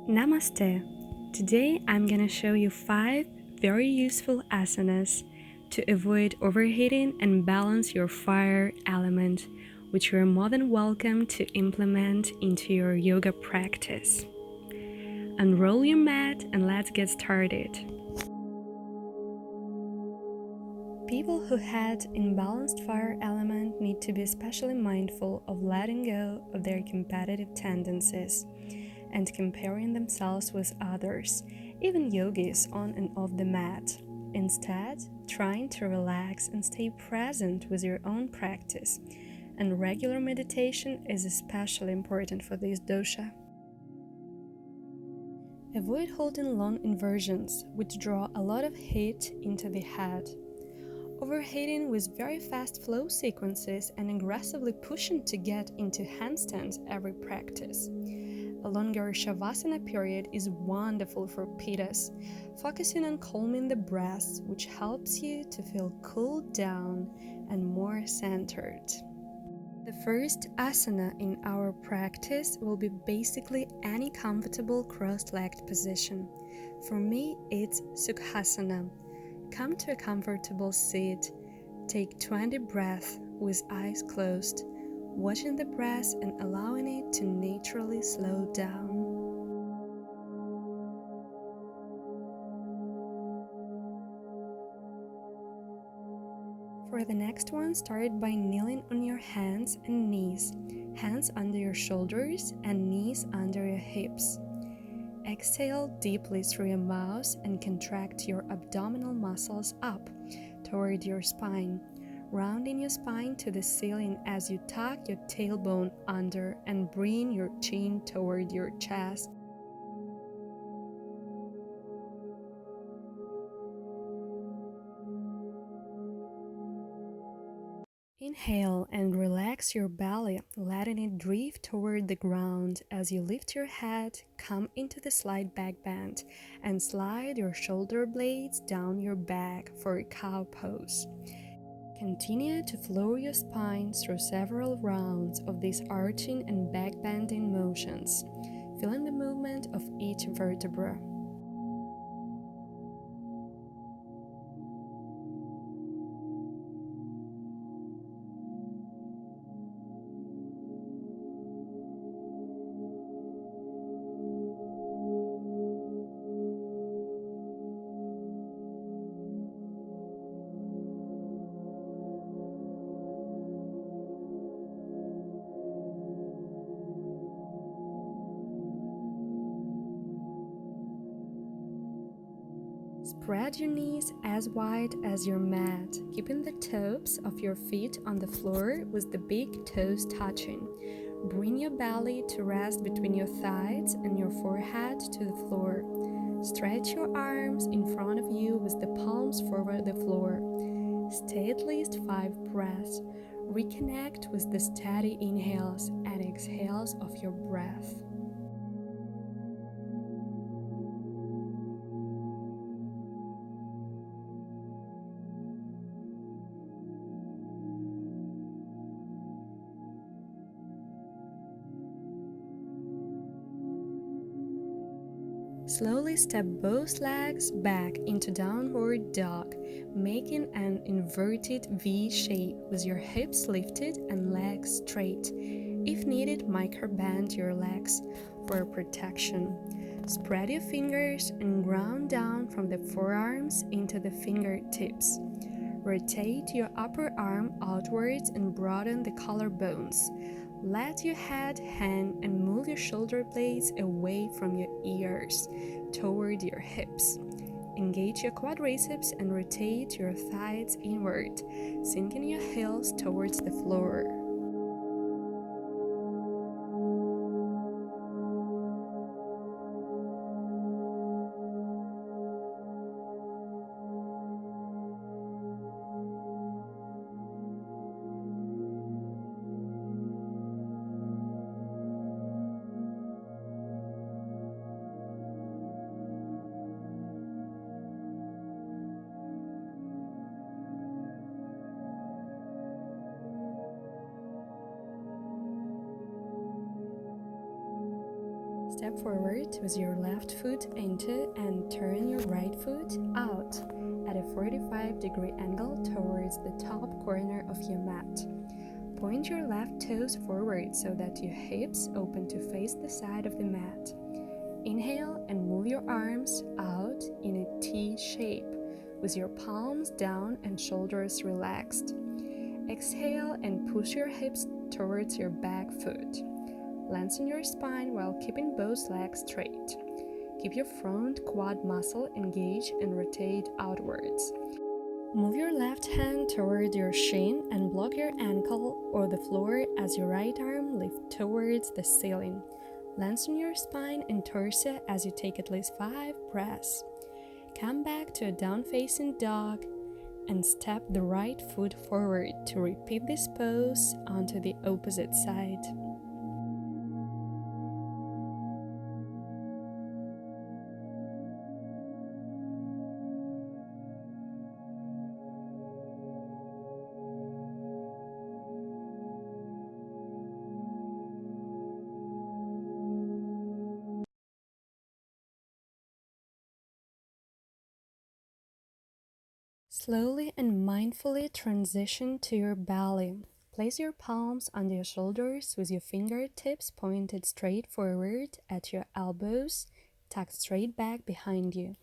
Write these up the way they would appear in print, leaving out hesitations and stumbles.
Namaste. Today I'm gonna show you 5 very useful asanas to avoid overheating and balance your fire element, which you are more than welcome to implement into your yoga practice. Unroll your mat and let's get started. People who had imbalanced fire element need to be especially mindful of letting go of their competitive tendencies and comparing themselves with others, even yogis on and off the mat. Instead, trying to relax and stay present with your own practice, and regular meditation is especially important for this dosha. Avoid holding long inversions, which draw a lot of heat into the head. Overheating with very fast flow sequences and aggressively pushing to get into handstands every practice. A longer Shavasana period is wonderful for Pittas, focusing on calming the breath, which helps you to feel cooled down and more centered. The first asana in our practice will be basically any comfortable cross-legged position. For me, it's Sukhasana. Come to a comfortable seat. Take 20 breaths with eyes closed, watching the breath and allowing it to naturally slow down. For the next one, start by kneeling on your hands and knees, hands under your shoulders and knees under your hips. Exhale deeply through your mouth and contract your abdominal muscles up toward your spine, rounding your spine to the ceiling as you tuck your tailbone under and bring your chin toward your chest. Inhale and relax your belly, letting it drift toward the ground as you lift your head, come into the slight back bend, and slide your shoulder blades down your back for a cow pose. Continue to flow your spine through several rounds of these arching and back bending motions, feeling the movement of each vertebra. Spread your knees as wide as your mat, keeping the tops of your feet on the floor with the big toes touching. Bring your belly to rest between your thighs and your forehead to the floor. Stretch your arms in front of you with the palms forward the floor. Stay at least 5 breaths. Reconnect with the steady inhales and exhales of your breath. Slowly step both legs back into downward dog, making an inverted V shape with your hips lifted and legs straight. If needed, microbend your legs for protection. Spread your fingers and ground down from the forearms into the fingertips. Rotate your upper arm outwards and broaden the collarbones. Let your head hang and move your shoulder blades away from your ears toward your hips. Engage your quadriceps and rotate your thighs inward, sinking your heels towards the floor. step forward with your left foot into and turn your right foot out at a 45-degree angle towards the top corner of your mat. Point your left toes forward so that your hips open to face the side of the mat. Inhale and move your arms out in a T shape with your palms down and shoulders relaxed. Exhale and push your hips towards your back foot. Lengthen your spine while keeping both legs straight. Keep your front quad muscle engaged and rotate outwards. Move your left hand toward your shin and block your ankle or the floor as your right arm lifts towards the ceiling. Lengthen your spine and torso as you take at least 5 breaths. Come back to a down-facing dog and step the right foot forward to repeat this pose onto the opposite side. Slowly and mindfully transition to your belly. Place your palms under your shoulders with your fingertips pointed straight forward at your elbows, tucked straight back behind you.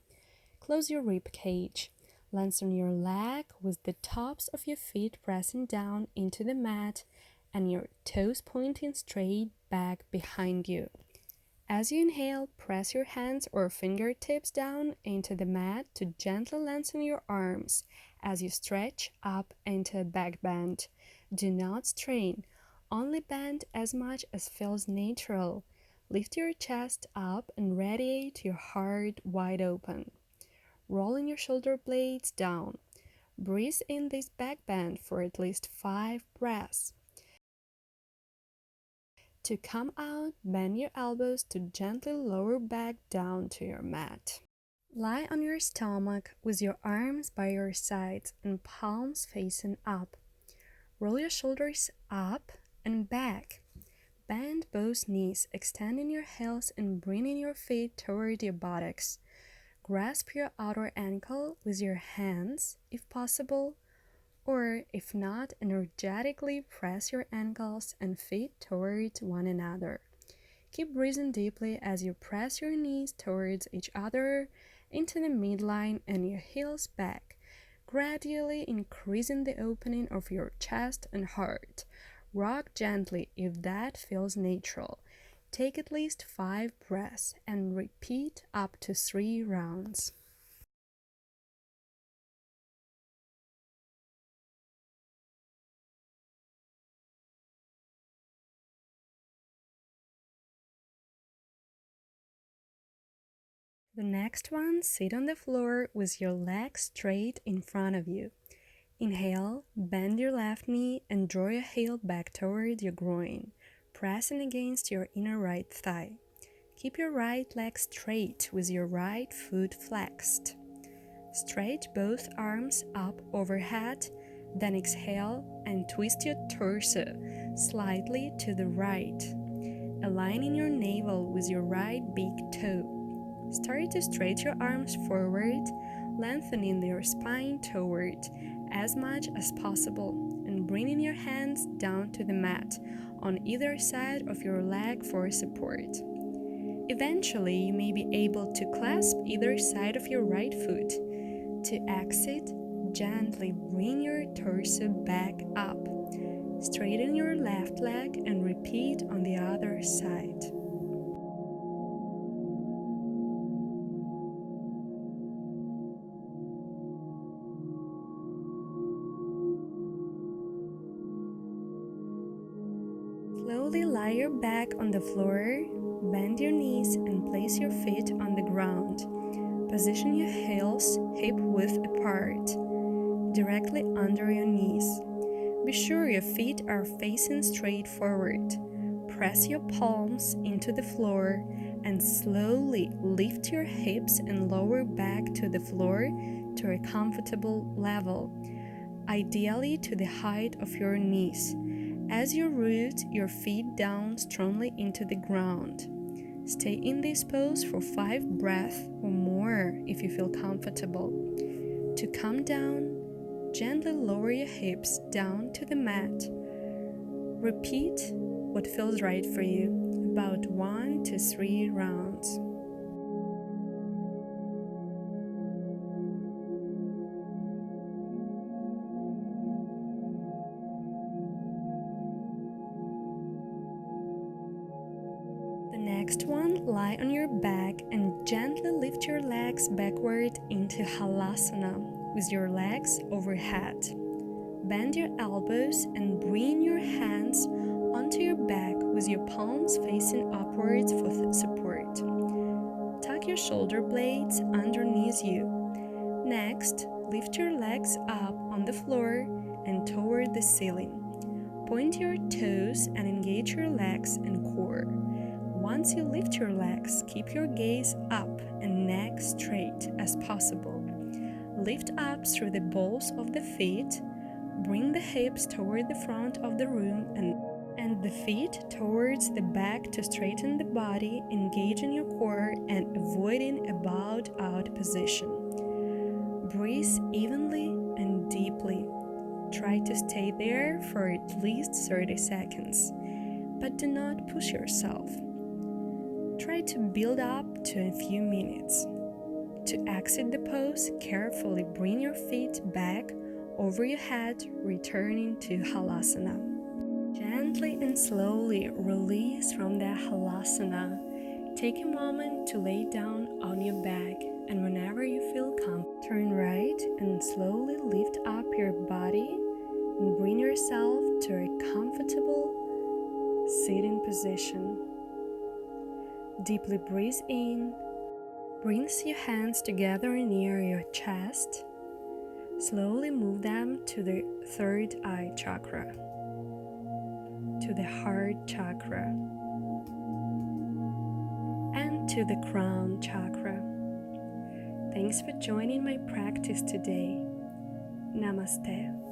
Close your rib cage. Lengthen your leg with the tops of your feet pressing down into the mat and your toes pointing straight back behind you. As you inhale, press your hands or fingertips down into the mat to gently lengthen your arms as you stretch up into a back bend. Do not strain, only bend as much as feels natural. Lift your chest up and radiate your heart wide open. Rolling your shoulder blades down. Breathe in this back bend for at least 5 breaths. To come out, bend your elbows to gently lower back down to your mat. Lie on your stomach with your arms by your sides and palms facing up. Roll your shoulders up and back. Bend both knees, extending your heels and bringing your feet toward your buttocks. Grasp your outer ankle with your hands, if possible, or if not, energetically press your ankles and feet towards one another. Keep breathing deeply as you press your knees towards each other into the midline and your heels back, gradually increasing the opening of your chest and heart. Rock gently if that feels natural. Take at least 5 breaths and repeat up to 3 rounds. The next one, sit on the floor with your legs straight in front of you. Inhale, bend your left knee and draw your heel back toward your groin, pressing against your inner right thigh. Keep your right leg straight with your right foot flexed. Stretch both arms up overhead, then exhale and twist your torso slightly to the right, aligning your navel with your right big toe. Start to stretch your arms forward, lengthening your spine toward as much as possible, and bringing your hands down to the mat on either side of your leg for support. Eventually, you may be able to clasp either side of your right foot. To exit, gently bring your torso back up. Straighten your left leg and repeat on the other side. Slowly lie your back on the floor, bend your knees and place your feet on the ground. Position your heels hip-width apart, directly under your knees. Be sure your feet are facing straight forward. Press your palms into the floor and slowly lift your hips and lower back to the floor to a comfortable level, ideally to the height of your knees. As you root your feet down strongly into the ground, Stay in this pose for 5 breaths or more if you feel comfortable. To come down, gently lower your hips down to the mat. Repeat what feels right for you, about 1 to 3 rounds. The next one, lie on your back and gently lift your legs backward into Halasana with your legs overhead. Bend your elbows and bring your hands onto your back with your palms facing upwards for support. Tuck your shoulder blades underneath you. Next, lift your legs up on the floor and toward the ceiling. Point your toes and engage your legs and core. Once you lift your legs, keep your gaze up and neck straight as possible. Lift up through the balls of the feet. Bring the hips toward the front of the room and the feet towards the back to straighten the body, engaging your core and avoiding a bowed out position. Breathe evenly and deeply. Try to stay there for at least 30 seconds, but do not push yourself. Try to build up to a few minutes. To exit the pose, carefully bring your feet back over your head, returning to Halasana. Gently and slowly release from the Halasana. Take a moment to lay down on your back, and whenever you feel comfortable, turn right and slowly lift up your body and bring yourself to a comfortable sitting position. Deeply breathe in. Bring your hands together near your chest. Slowly move them to the third eye chakra, to the heart chakra, and to the crown chakra. Thanks for joining my practice today. Namaste.